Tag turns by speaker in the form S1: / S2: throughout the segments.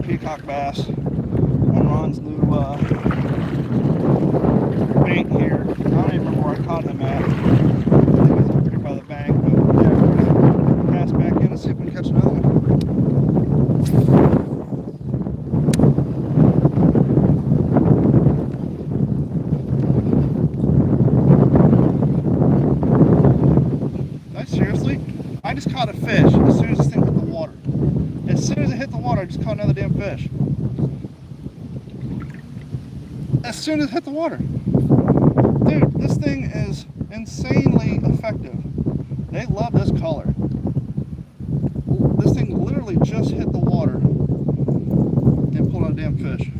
S1: peacock bass on Ron's new bait here. I don't even remember where I caught him at. I think it was up here by the bank, but yeah, we're gonna cast back in and see if we can catch another one. Seriously? I just caught a fish as soon as this thing hit the water. As soon as it hit the water, I just caught another damn fish. As soon as it hit the water. Dude, this thing is insanely effective. They love this color. This thing literally just hit the water and pulled out a damn fish.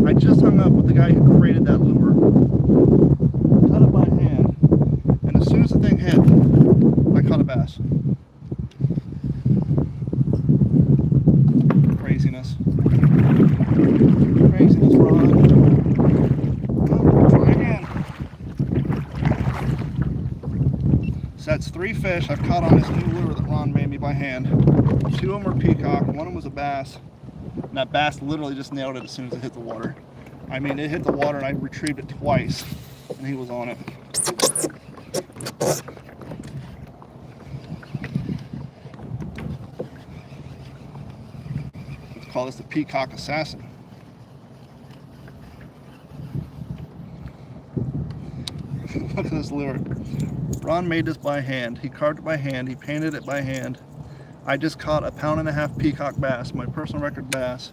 S1: I just hung up with the guy who created that lure. Cut it by hand, and as soon as the thing hit, I caught a bass. Craziness. Craziness, Ron. Oh, try again. So that's 3 fish I've caught on this new lure that Ron made me by hand. 2 of them are peacock, 1 of them was a bass. And that bass literally just nailed it as soon as it hit the water. I mean, it hit the water and I retrieved it twice, and he was on it. Let's call this the Peacock Assassin. Look at this lure. Ron made this by hand. He carved it by hand. He painted it by hand. I just caught a 1.5 pound peacock bass, my personal record bass.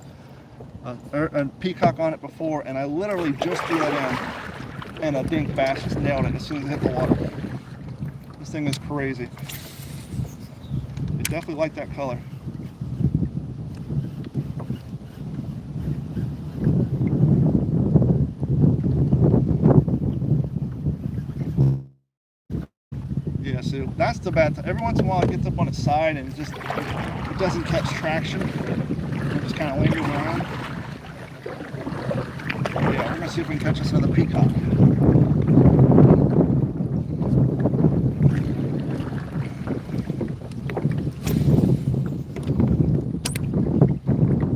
S1: A peacock on it before, and I literally just threw that in, and a dink bass just nailed it as soon as it hit the water. This thing is crazy. They definitely like that color. Yeah, so that's the bad thing. Every once in a while it gets up on its side and it doesn't catch traction. It just kind of lingers around. Yeah, we're gonna see if we can catch us another peacock.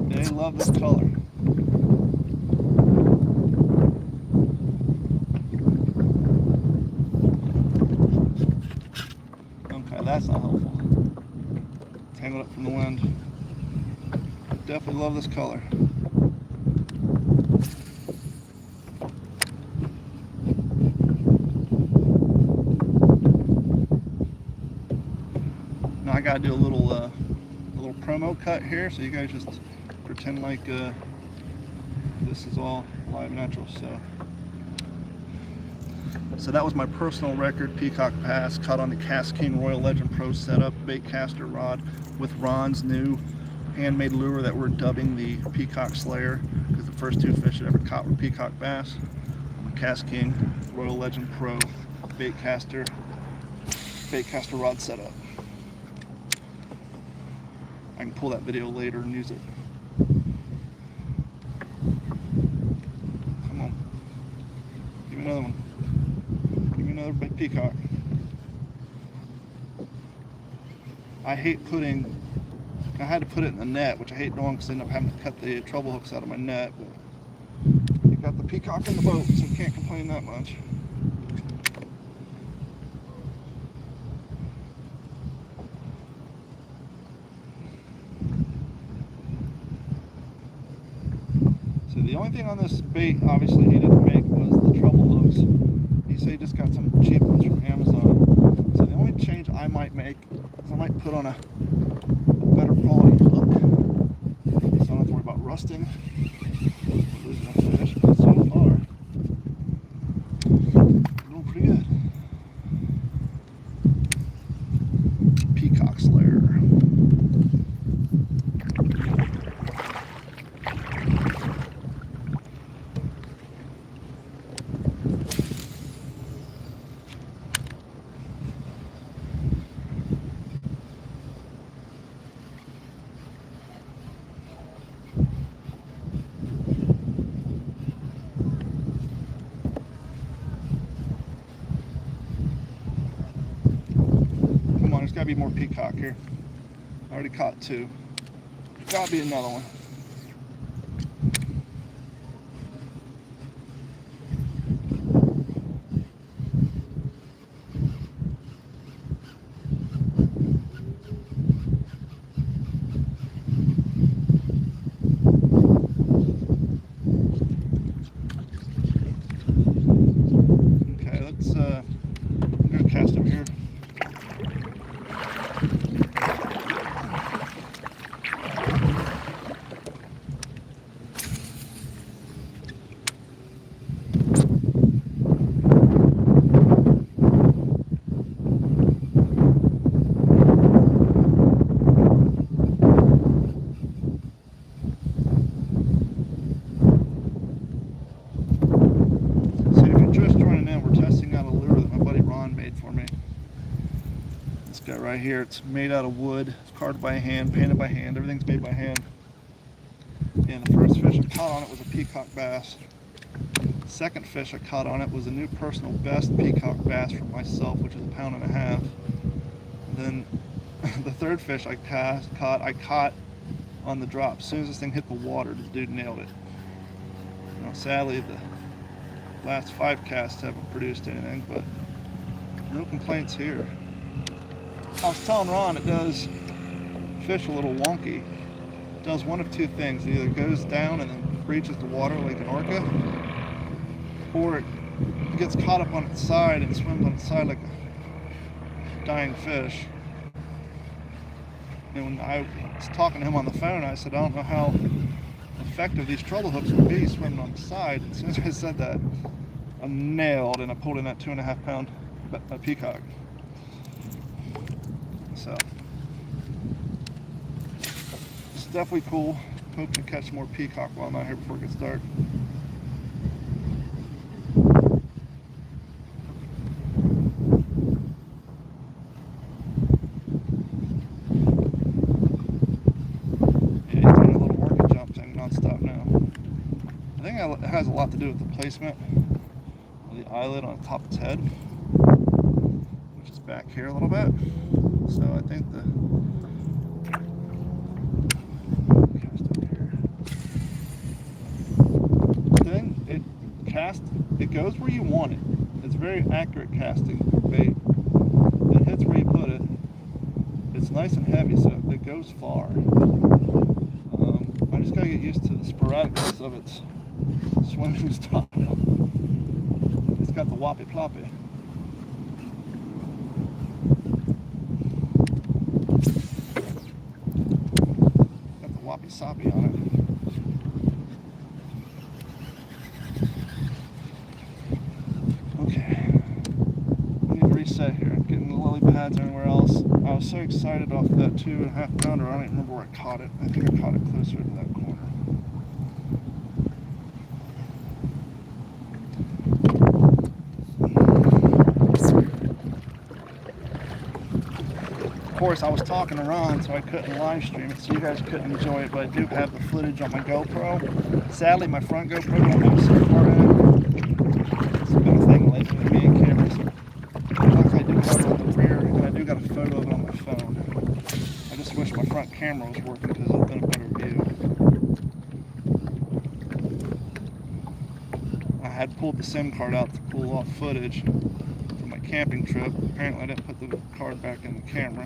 S1: They love this color. Okay, that's not helpful. Tangled up from the wind. Definitely love this color. Now I gotta do a little promo cut here, so you guys just pretend like this is all live and natural. So that was my personal record peacock bass caught on the Cast King Royal Legend Pro setup bait caster rod with Ron's new handmade lure that we're dubbing the Peacock Slayer, because the first 2 fish I ever caught were peacock bass on the Cast King Royal Legend Pro bait caster rod setup. I can pull that video later and use it. Come on. Give me another one. Give me another big peacock. I had to put it in the net, which I hate doing because I end up having to cut the treble hooks out of my net. But you got the peacock in the boat, so I can't complain that much. So the only thing on this bait, obviously, he didn't make was the treble hooks. He said he just got some cheap ones from Amazon. So the only change I might make is I might put on a better quality hook, so I don't have to worry about rusting. Losing a fish, but so far, doing pretty good. Peacock Slayer. gotta be more peacock here. I already caught 2. Gotta be another one. Okay, I'm gonna cast him here. Right here, it's made out of wood, it's carved by hand, painted by hand, everything's made by hand. And the first fish I caught on it was a peacock bass. The second fish I caught on it was a new personal best peacock bass for myself, which is 1.5 pounds. And then the third fish I caught on the drop. As soon as this thing hit the water, the dude nailed it. You know, sadly, the last 5 casts haven't produced anything, but no complaints here. I was telling Ron it does fish a little wonky. It does one of 2 things. It either goes down and then reaches the water like an orca, or it gets caught up on its side and swims on its side like a dying fish. And when I was talking to him on the phone, I said, I don't know how effective these treble hooks would be swimming on the side. And as soon as I said that, I nailed, and I pulled in that 2.5 pound peacock. So it's definitely cool. Hope to catch more peacock while I'm out here before it gets dark. Yeah, he's doing a little orca jump thing nonstop now. I think it has a lot to do with the placement of the eyelid on the top of its head, which is back here a little bit. So I think the thing, it goes where you want it. It's very accurate casting bait. It hits where you put it. It's nice and heavy, so it goes far. I just gotta get used to the sporadicness of its swimming style. It's got the whoppy ploppy. Soppy on it. Okay, I need to reset here. I'm getting the lily pads everywhere else. I was so excited off that 2.5 pounder. I don't even remember where I caught it. I think I caught it closer to that corner. Of course, I was talking to Ron, so I couldn't live stream it, so you guys couldn't enjoy it, but I do have the footage on my GoPro. Sadly, my front GoPro don't have a SIM card in it. It's been a thing lately with me and cameras. Like I do have it on the rear, and I do got a photo of it on my phone. I just wish my front camera was working because it would have been a better view. I had pulled the SIM card out to pull off footage from my camping trip. Apparently I didn't put the card back in the camera.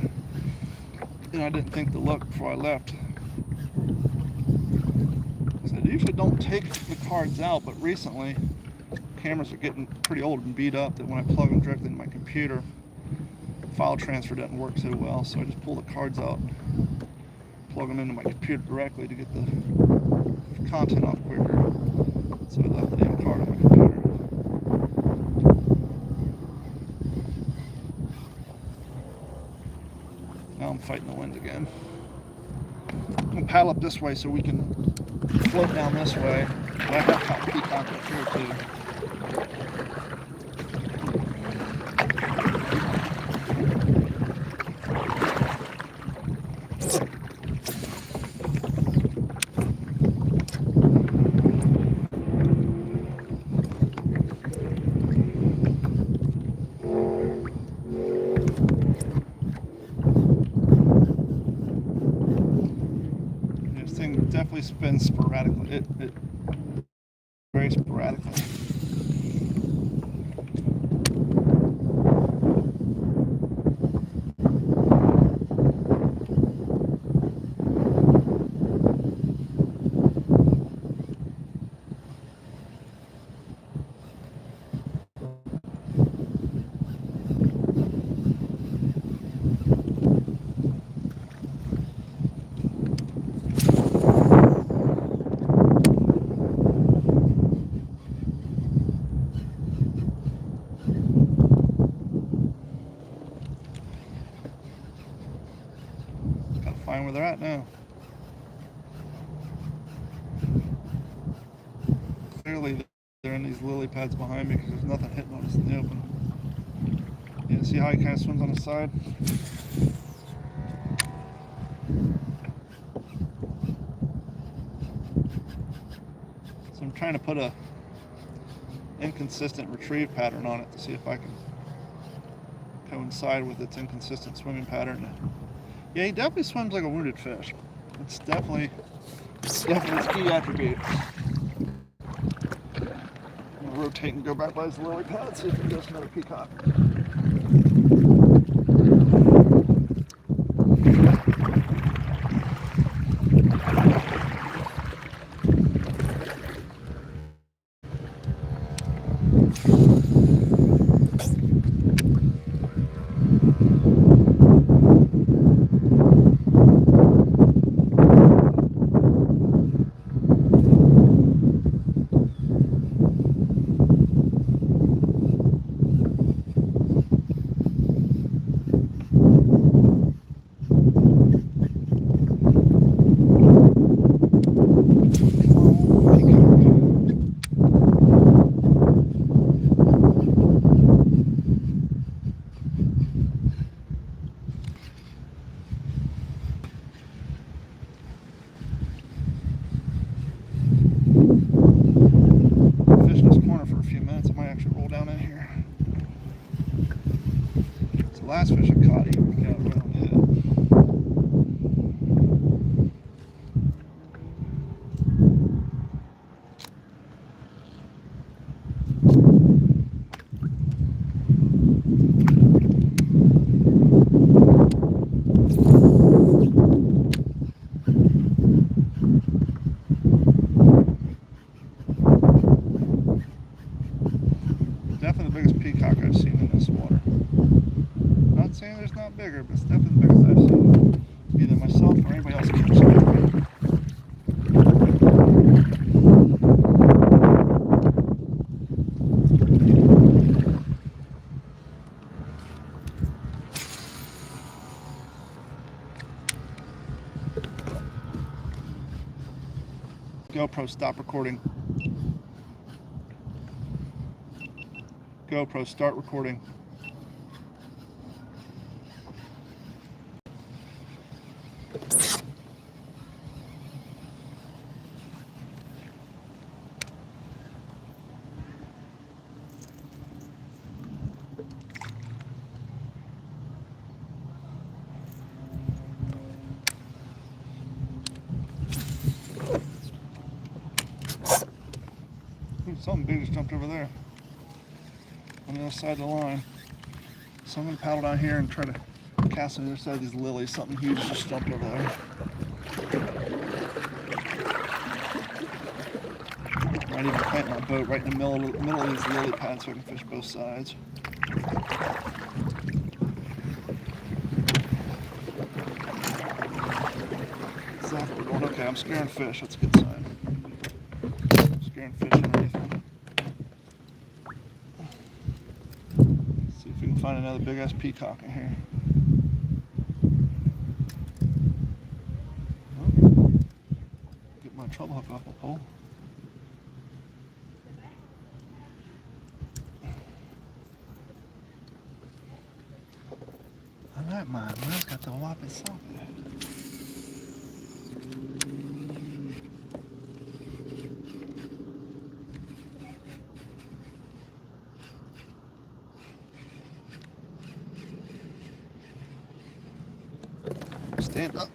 S1: And I didn't think to look before I left. So I usually don't take the cards out, but recently cameras are getting pretty old and beat up that when I plug them directly into my computer, file transfer doesn't work so well. So I just pull the cards out, plug them into my computer directly to get the content off quicker. So I left the damn card on my computer. Now I'm fighting the wind again. I'm gonna paddle up this way so we can float down this way. But I have caught peacock up here too. It definitely spins sporadically. It very sporadically. Gotta find where they're at now. Clearly they're in these lily pads behind me because there's nothing hitting on us in the open. Yeah, see how he kind of swims on the side? So I'm trying to put a inconsistent retrieve pattern on it to see if I can coincide with its inconsistent swimming pattern. Yeah, he definitely swims like a wounded fish. It's definitely its key attribute. I'm gonna rotate and go back by his lily pad, see if he does another peacock. Fish in this corner for a few minutes. I might actually roll down in here. It's the last fish I caught, he got right on the head. Definitely the biggest peacock I've seen in this water. Not saying there's not bigger, but it's definitely the biggest I've seen. Either myself or anybody else catching it. GoPro, stop recording. GoPro, start recording. Ooh, something big just jumped over there on the other side of the line. So I'm going to paddle down here and try to cast on the other side of these lilies. Something huge just jumped over there. Might even plant my boat right in the middle of these lily pads so I can fish both sides. Exactly. Going okay. I'm scaring fish. That's a good sign. I'm scaring fish underneath me. See if we can find another big ass peacock in here. Oh. Get my trouble hook off the pole. Alright, man. Man's got the whopping something. Stand up.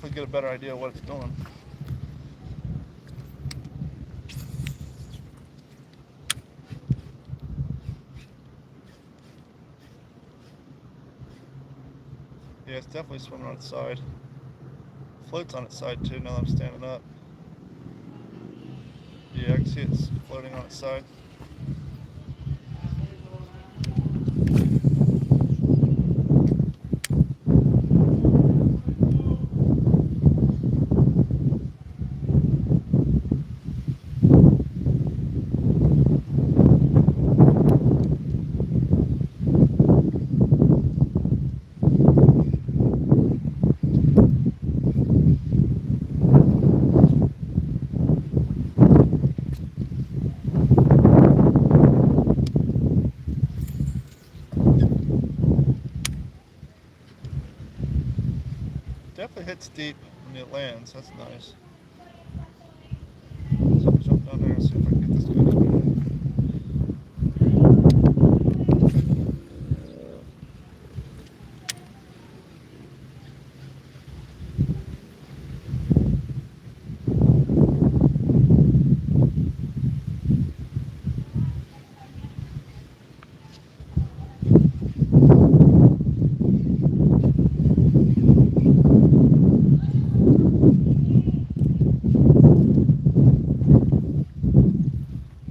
S1: definitely get a better idea of what it's doing. Yeah, it's definitely swimming on its side. Floats on its side too now that I'm standing up. Yeah, I can see it's floating on its side. Definitely hits deep when it lands. That's nice. So I'll jump down there and see if I can get this guy down there.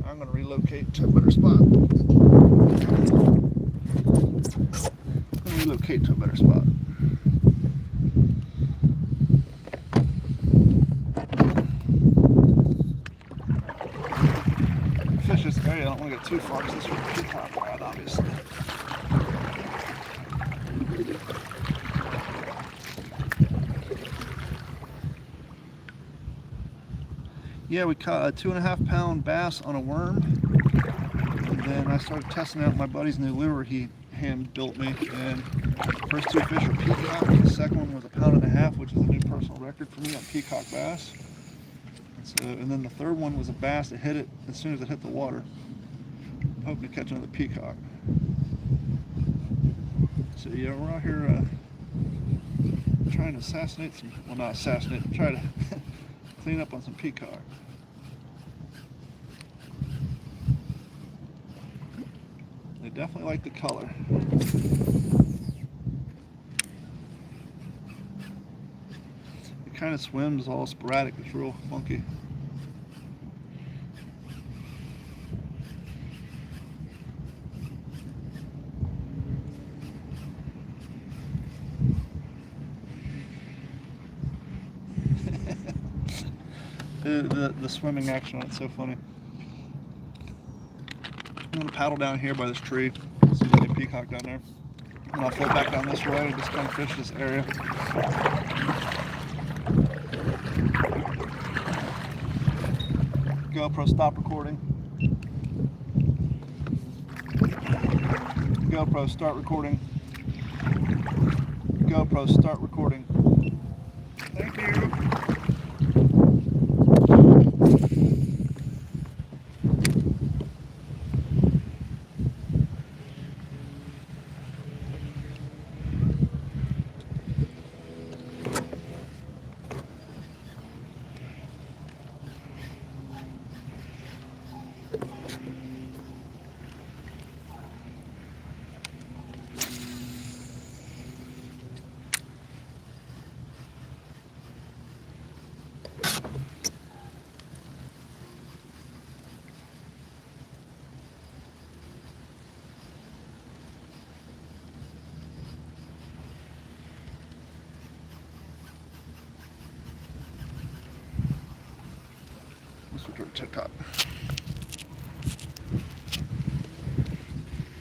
S1: I'm going to relocate to a better spot. Relocate to a better spot. Fish this area, I don't want to get too far because this is a peacock rod, obviously. Yeah, we caught a 2.5 pound bass on a worm, and then I started testing out my buddy's new lure he hand built me, and first two fish were peacock, the second one was 1.5 pounds, which is a new personal record for me on peacock bass. And then the third one was a bass that hit it as soon as it hit the water. I'm hoping to catch another peacock. So yeah, we're out here trying to assassinate some, well not assassinate, try to clean up on some peacock. They definitely like the color. It kind of swims all sporadic, it's real funky. The swimming action on it's so funny. I'm going to paddle down here by this tree, see if there's any peacock down there. And I'll float back down this road and just kind of fish this area. GoPro, stop recording. GoPro, start recording. GoPro, start recording. Thank you. Let's return to TikTok.